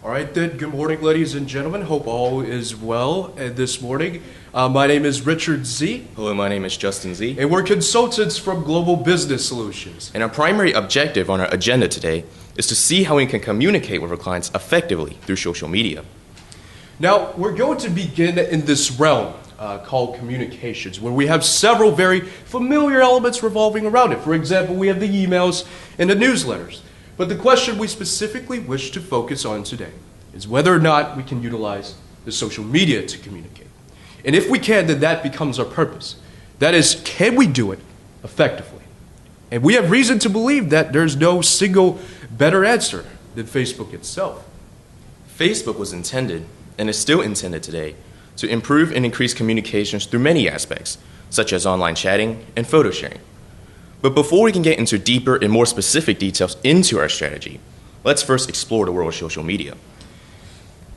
All right then, good morning ladies and gentlemen. Hope all is well this morning. My name is Richard Z. Hello, my name is Justin Z. And we're consultants from Global Business Solutions. And our primary objective on our agenda today is to see how we can communicate with our clients effectively through social media. Now, we're going to begin in this realm called communications, where we have several very familiar elements revolving around it. For example, we have the emails and the newsletters. But the question we specifically wish to focus on today is whether or not we can utilize the social media to communicate. And if we can, then that becomes our purpose. That is, can we do it effectively? And we have reason to believe that there's no single better answer than Facebook itself. Facebook was intended, and is still intended today, to improve and increase communications through many aspects, such as online chatting and photo sharing. But before we can get into deeper and more specific details into our strategy, let's first explore the world of social media.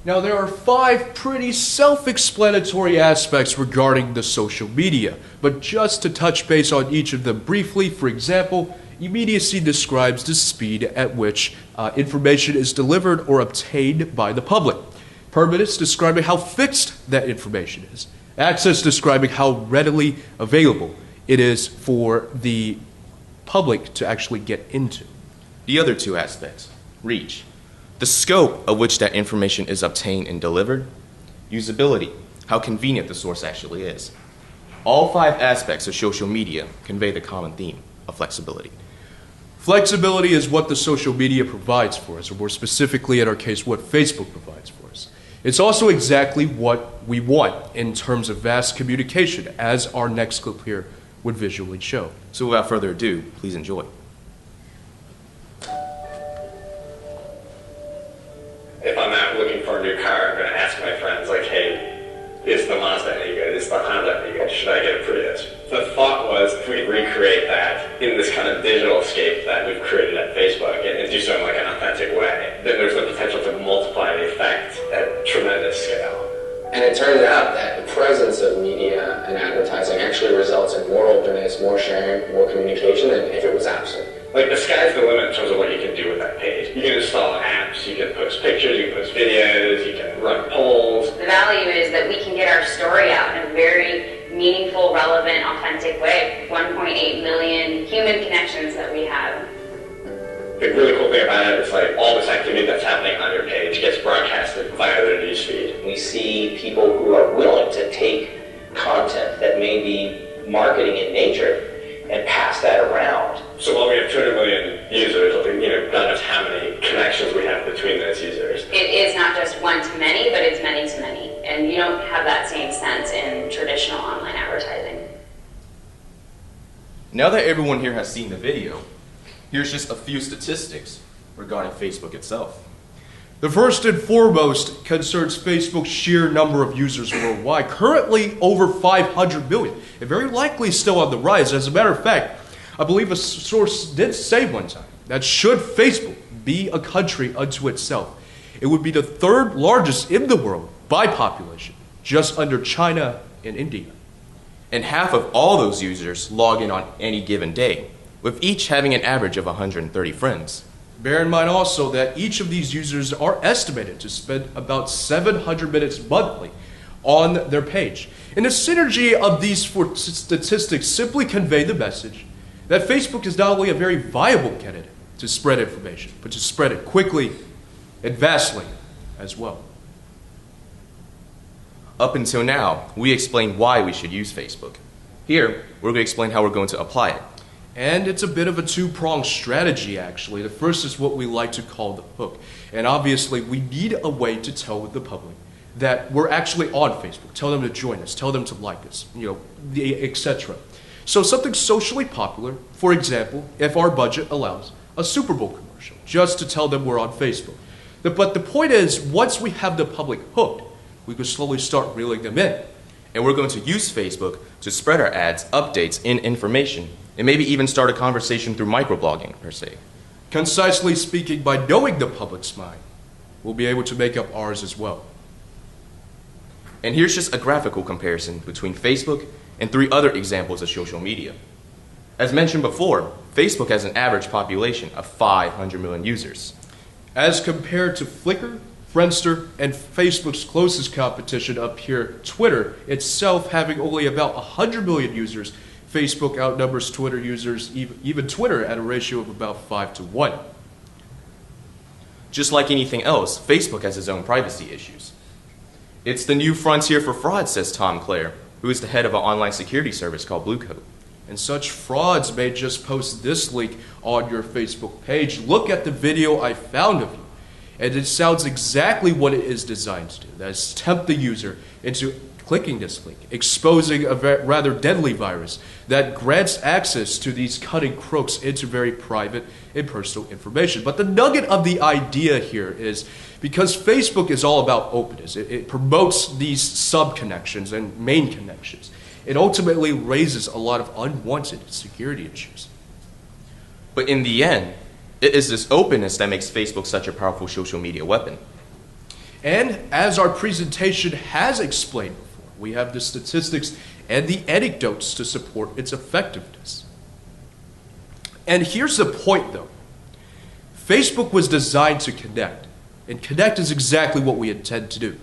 Now, there are 5 pretty self-explanatory aspects regarding the social media, but just to touch base on each of them briefly, for example, immediacy describes the speed at which information is delivered or obtained by the public. Permanence describing how fixed that information is. Access describing how readily available it is for the public to actually get into. The other 2 aspects, reach, the scope of which that information is obtained and delivered, usability, how convenient the source actually is. All 5 aspects of social media convey the common theme of flexibility. Flexibility is what the social media provides for us, or more specifically in our case, what Facebook provides for us. It's also exactly what we want in terms of vast communication, as our next clip here would visually show. So without further ado, please enjoy. If I'm out looking for a new car, I'm going to ask my friends, like, hey, is the Mazda any good? Is the Honda any good? Should I get a Prius? The thought was, if we recreate that in this kind of digital scape that we've created at Facebook and do so in like an authentic way, then there's the potential to multiply the effect at tremendous scale. And it turns out that the presence of media and advertising actually results in more openness, more sharing, more communication than if it was absent. Like, the sky's the limit in terms of what you can do with that page. You can install apps, you can post pictures, you can post videos, you can run polls. The value is that we can get our story out in a very meaningful, relevant, authentic way. 1.8 million human connections that we have. The really cool thing about it is, like, all this activity that's happening on your page gets broadcasted via their newsfeed. We see people who are willing to take content that may be marketing in nature and pass that around. So while we have 200 million users, God knows how many connections we have between those users. It is not just one to many, but it's many to many. And you don't have that same sense in traditional online advertising. Now that everyone here has seen the video, here's just a few statistics regarding Facebook itself. The first and foremost concerns Facebook's sheer number of users worldwide, currently over 500 million, and very likely still on the rise. As a matter of fact, I believe a source did say one time that should Facebook be a country unto itself, it would be the 3rd largest in the world by population, just under China and India. And half of all those users log in on any given day, with each having an average of 130 friends. Bear in mind also that each of these users are estimated to spend about 700 minutes monthly on their page. And the synergy of these 4 statistics simply convey the message that Facebook is not only a very viable candidate to spread information, but to spread it quickly and vastly as well. Up until now, we explained why we should use Facebook. Here, we're going to explain how we're going to apply it. And it's a bit of a 2-pronged strategy, actually. The first is what we like to call the hook. And obviously, we need a way to tell the public that we're actually on Facebook. Tell them to join us. Tell them to like us, etc. So something socially popular, for example, if our budget allows, a Super Bowl commercial, just to tell them we're on Facebook. But the point is, once we have the public hooked, we can slowly start reeling them in. And we're going to use Facebook to spread our ads, updates, and information, and maybe even start a conversation through microblogging, per se. Concisely speaking, by knowing the public's mind, we'll be able to make up ours as well. And here's just a graphical comparison between Facebook and 3 other examples of social media. As mentioned before, Facebook has an average population of 500 million users. As compared to Flickr, Friendster, and Facebook's closest competition up here, Twitter, itself having only about 100 million users. Facebook outnumbers Twitter users, even Twitter, at a ratio of about 5 to 1. Just like anything else, Facebook has its own privacy issues. It's the new frontier for fraud, says Tom Clare, who is the head of an online security service called Bluecoat. And such frauds may just post this link on your Facebook page. Look at the video I found of you. And it sounds exactly what it is designed to do. That is, tempt the user into clicking this link, exposing a rather deadly virus that grants access to these cunning crooks into very private and personal information. But the nugget of the idea here is, because Facebook is all about openness, it promotes these sub-connections and main connections. It ultimately raises a lot of unwanted security issues. But in the end, it is this openness that makes Facebook such a powerful social media weapon. And as our presentation has explained before, we have the statistics and the anecdotes to support its effectiveness. And here's the point, though. Facebook was designed to connect, and connect is exactly what we intend to do.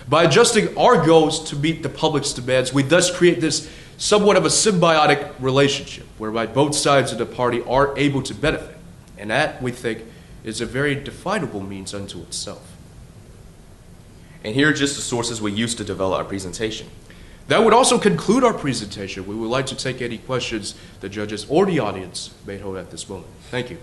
By adjusting our goals to meet the public's demands, we thus create this somewhat of a symbiotic relationship, whereby both sides of the party are able to benefit. And that, we think, is a very definable means unto itself. And here are just the sources we used to develop our presentation. That would also conclude our presentation. We would like to take any questions the judges or the audience may hold at this moment. Thank you.